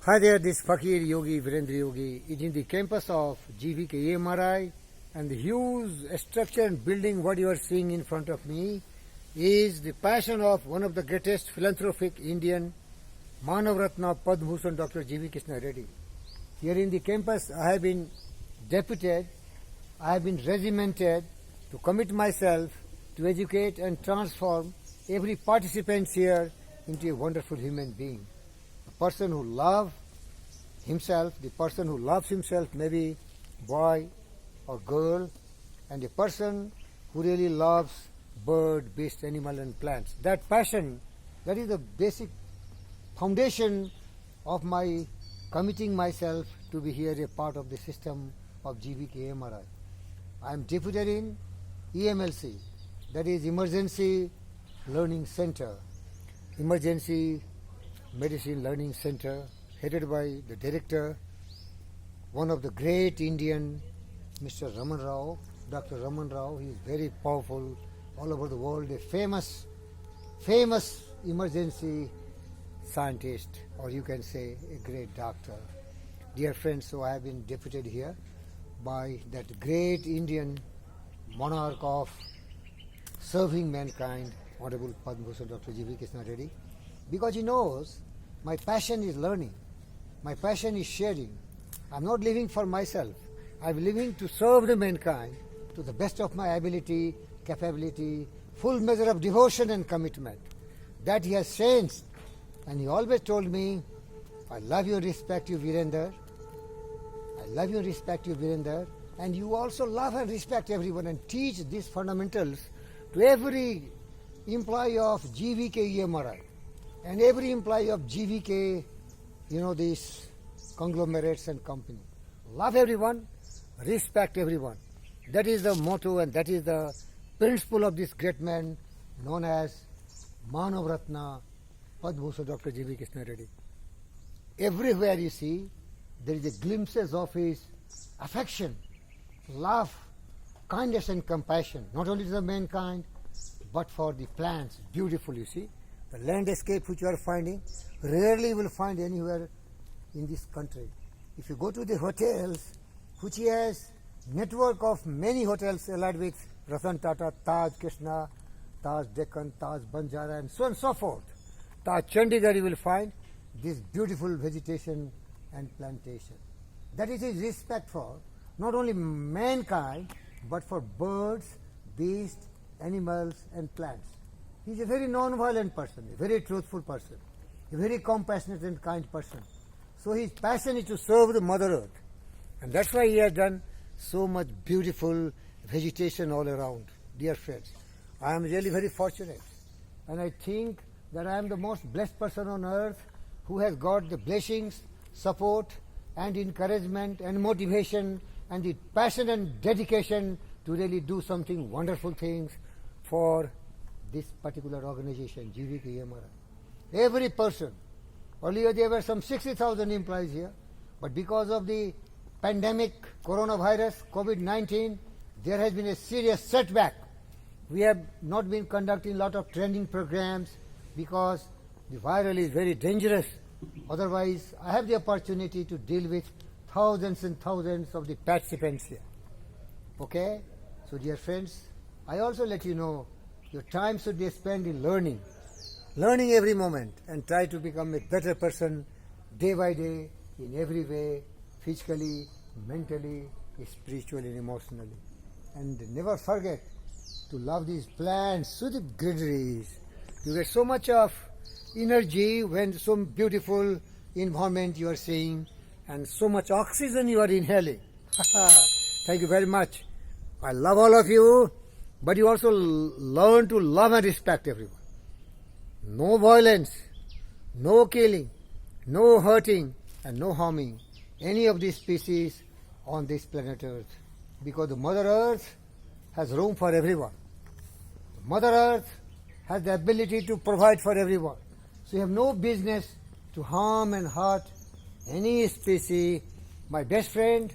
Hi there, this Fakir Yogi Virendra Yogi is in the campus of GVK AMRI, and the huge structure and building what you are seeing in front of me is the passion of one of the greatest philanthropic Indian, Manav Ratna Padma Bhushan Dr. G.V. Krishna Reddy. Here in the campus I have been deputed, I have been regimented to commit myself to educate and transform every participant here into a wonderful human being. A person who loves himself, the person who loves himself, maybe boy or girl, and a person who really loves bird, beast, animal and plants. That passion, that is the basic foundation of my committing myself to be here a part of the system of GVK MRI. I am deputed in EMLC, that is Emergency Learning Center, Emergency Medicine Learning Center, headed by the director, one of the great Indian, Mr. Raman Rao, Dr. Raman Rao. He is very powerful all over the world, a famous emergency scientist, or you can say a great doctor. Dear friends, so I have been deputed here by that great Indian monarch of serving mankind, Honorable Padma Bhushan Dr. G.V. Krishna Reddy, because he knows my passion is learning, my passion is sharing. I'm not living for myself. I'm living to serve the mankind to the best of my ability, capability, full measure of devotion and commitment. That he has sensed, and he always told me, I love you and respect you, Virender. I love you and respect you, Virender. And you also love and respect everyone and teach these fundamentals to every employee of GVK EMRI and every employee of GVK, these conglomerates and company. Love everyone, respect everyone. That is the motto and that is the principle of this great man known as Manav Ratna Padma Bhushan Dr. G.V. Krishna Reddy. Everywhere you see, there is a glimpses of his affection, love, kindness and compassion, not only to the mankind, but for the plants. Beautiful, you see. The landscape which you are finding, rarely you will find anywhere in this country. If you go to the hotels, which has network of many hotels allied with Ratan Tata, Taj Krishna, Taj Deccan, Taj Banjara and so on and so forth. Taj Chandigarh you will find this beautiful vegetation and plantation. That is his respect for not only mankind but for birds, beasts, animals and plants. He is a very non-violent person, a very truthful person, a very compassionate and kind person. So his passion is to serve the Mother Earth, and that's why he has done so much beautiful vegetation all around. Dear friends, I am really very fortunate, and I think that I am the most blessed person on earth who has got the blessings, support and encouragement and motivation and the passion and dedication to really do something wonderful things for this particular organization, GVK EMRI. Every person, earlier there were some 60,000 employees here, but because of the pandemic, coronavirus, COVID-19, there has been a serious setback. We have not been conducting a lot of training programs because the viral is very dangerous. Otherwise, I have the opportunity to deal with thousands and thousands of the participants here. Okay? So dear friends, I also let you know your time should be spent in learning every moment and try to become a better person day by day in every way, physically, mentally, spiritually and emotionally. And never forget to love these plants, to the greeneries. You get so much of energy when so beautiful environment you are seeing and so much oxygen you are inhaling. Thank you very much. I love all of you, but you also learn to love and respect everyone. No violence, no killing, no hurting and no harming any of these species on this planet Earth, because the Mother Earth has room for everyone. The Mother Earth has the ability to provide for everyone. So you have no business to harm and hurt any species. My best friend,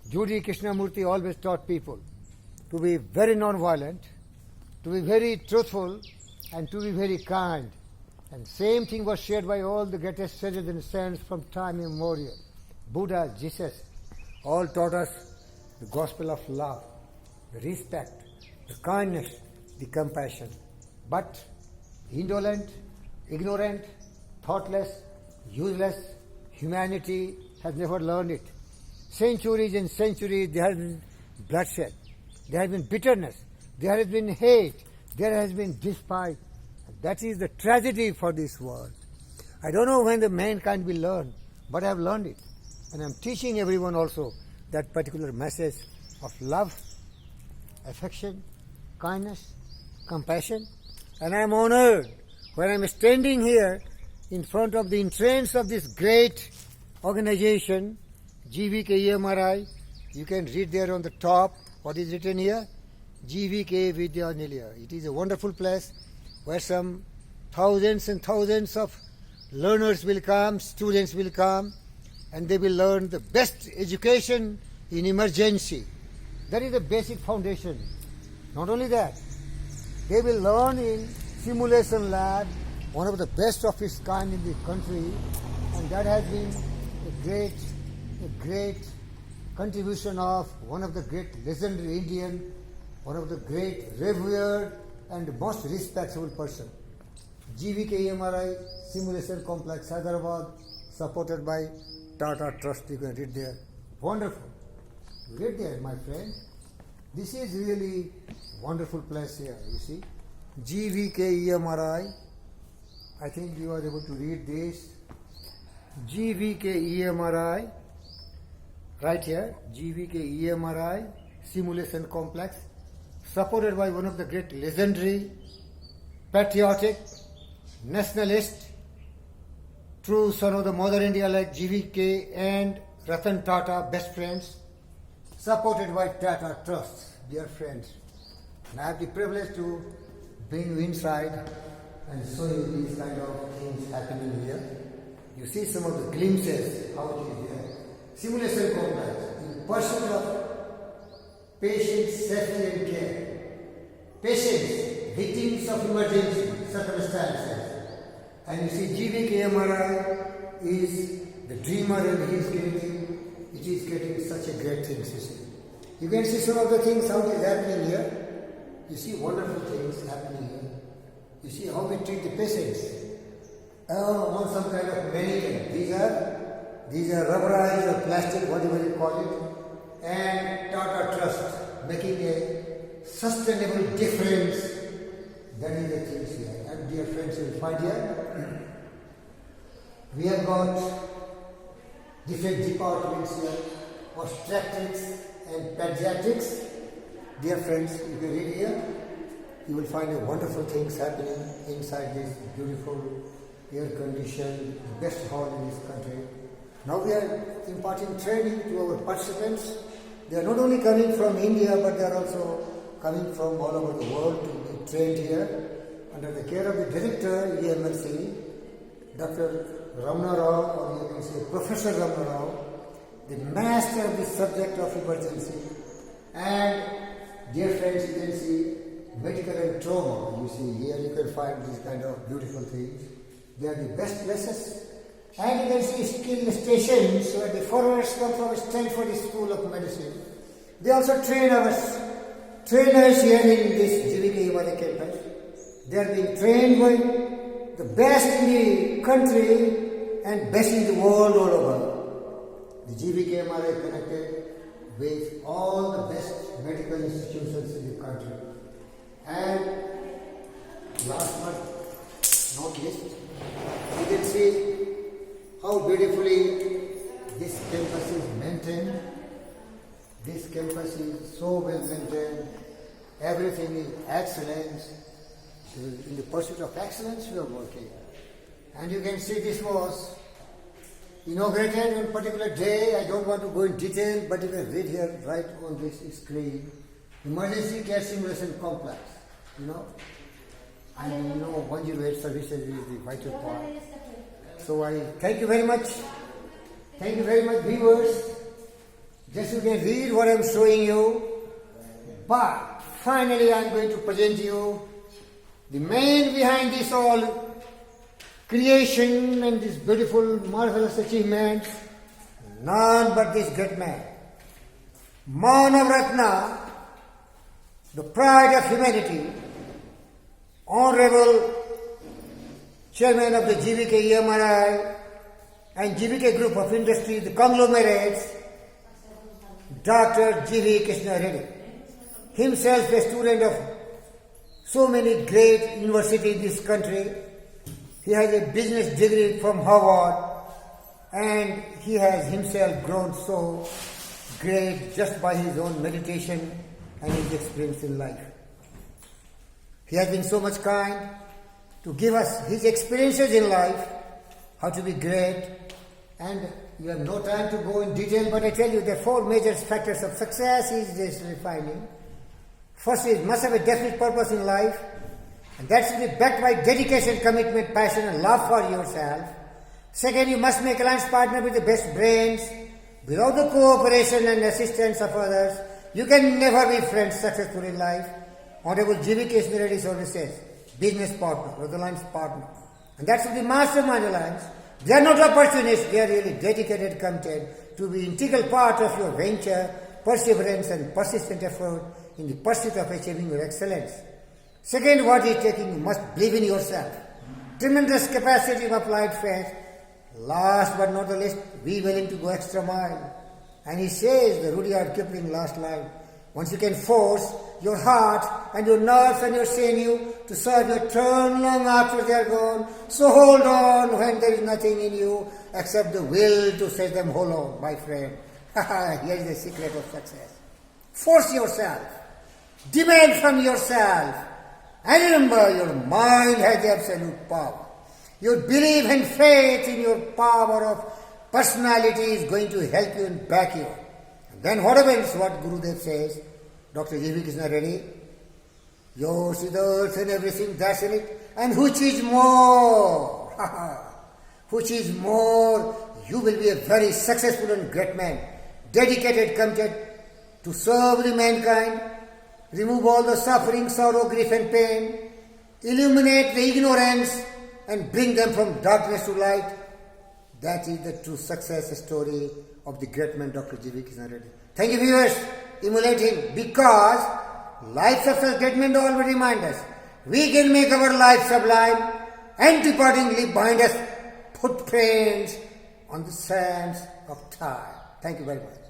Judy Krishnamurti, always taught people to be very non-violent, to be very truthful, and to be very kind. And same thing was shared by all the greatest sages and saints from time immemorial. Buddha, Jesus, all taught us the gospel of love, the respect, the kindness, the compassion. But indolent, ignorant, thoughtless, useless humanity has never learned it. Centuries and centuries there has been bloodshed, there has been bitterness, there has been hate, there has been despite. That is the tragedy for this world. I don't know when the mankind will learn, but I have learned it. And I am teaching everyone also that particular message of love, affection, kindness, compassion. And I am honored when I am standing here in front of the entrance of this great organization, GVK. You can read there on the top what is written here, GVK Vidyanilaya. It is a wonderful place where some thousands and thousands of learners will come, students will come, and they will learn the best education in emergency. That is the basic foundation. Not only that, they will learn in simulation lab, one of the best of its kind in the country, and that has been a great contribution of one of the great legendary Indian, one of the great revered and most respectable person. GVK Simulation Complex, Hyderabad, supported by Tata Trust. You can read there. Wonderful. Read there, my friend. This is really wonderful place here, you see. GVK. I think you are able to read this. GVK, right here, GVK Simulation Complex, supported by one of the great legendary, patriotic, nationalist, true son of the Mother India like GVK and Ratan Tata, best friends, supported by Tata Trust, dear friends. And I have the privilege to bring you inside and show you these kind of things happening here. You see some of the glimpses how it is here. Simulation complex in pursuit of patient safety and care. Patients, victims of emergency circumstances. And you see GVK is the dreamer and it is getting such a great thing, you see. You can see some of the things how it is happening here. You see wonderful things happening here. You see how we treat the patients. On some kind of mannequin. These are rubberized or plastic, whatever you call it. And Tata Trust making a sustainable difference. That is the things here. And dear friends, you will find here. We have got different departments here. Obstetrics and pediatrics. Dear friends, you can read here. You will find wonderful things happening inside this beautiful, air-conditioned, best hall in this country. Now we are imparting training to our participants. They are not only coming from India, but they are also coming from all over the world to be trained here under the care of the director, EMLC, Dr. Ramana Rao, or you can say Professor Ramana Rao, the master of the subject of emergency. And dear friends, you can see medical and trauma. You see here you can find these kind of beautiful things. They are the best places. And you can see skill stations where the foreigners come from Stanford School of Medicine. They also train our trainers here in this GVK campus. They are being trained by the best in the country and best in the world all over. The GVK connected with all the best medical institutions in the country. And last but not least, you can see how beautifully this campus is maintained. This campus is so well maintained. Everything is excellent. In the pursuit of excellence, we are working. And you can see this was inaugurated on a particular day. I don't want to go in detail, but you can read here right on this screen. Emergency Care Simulation Complex. And 108 services is the vital part. So I thank you very much. Thank you very much, viewers. Just you can read what I am showing you. But finally I am going to present you the man behind this all creation and these beautiful, marvelous achievements, none but this great man. Manav-Ratna, the pride of humanity, Honorable Chairman of the GVK EMRI and GVK Group of Industry, the conglomerates, Dr. G.V. Krishna Reddy, himself a student of so many great universities in this country. He has a business degree from Harvard, and he has himself grown so great just by his own meditation and his experience in life. He has been so much kind to give us his experiences in life, how to be great, and you have no time to go in detail, but I tell you the four major factors of success is this refining. First is must have a definite purpose in life, and that should be backed by dedication, commitment, passion, and love for yourself. Second, you must make alliance partner with the best brains. Without the cooperation and assistance of others, you can never be friends successful in life. Honorable G.V. Krishna Reddy always says, business partner or the alliance partner. And that should be mastermind alliance. They are not opportunists, they are really dedicated, committed to be integral part of your venture, perseverance and persistent effort in the pursuit of achieving your excellence. Second, what is taking, you must believe in yourself. Tremendous capacity of applied faith. Last but not the least, be willing to go extra mile. And he says, the Rudyard Kipling last line, once you can force your heart and your nerves and your sinew to serve your turn long after they are gone, so hold on when there is nothing in you except the will to set them hold on, my friend. Here is the secret of success. Force yourself. Demand from yourself. And remember, your mind has absolute power. Your belief and faith in your power of personality is going to help you and back you. And then what happens? What Gurudev says, Dr. G.V. Krishna Reddy, yours is the earth and everything that's in it. And which is more? Which is more? You will be a very successful and great man, dedicated, committed to serve the mankind, remove all the suffering, sorrow, grief and pain, illuminate the ignorance and bring them from darkness to light. That is the true success story of the great man Dr. G.V. Krishna Reddy. Thank you, viewers. Emulate him, because life of such great men always remind us we can make our life sublime and departingly bind us footprints on the sands of time. Thank you very much.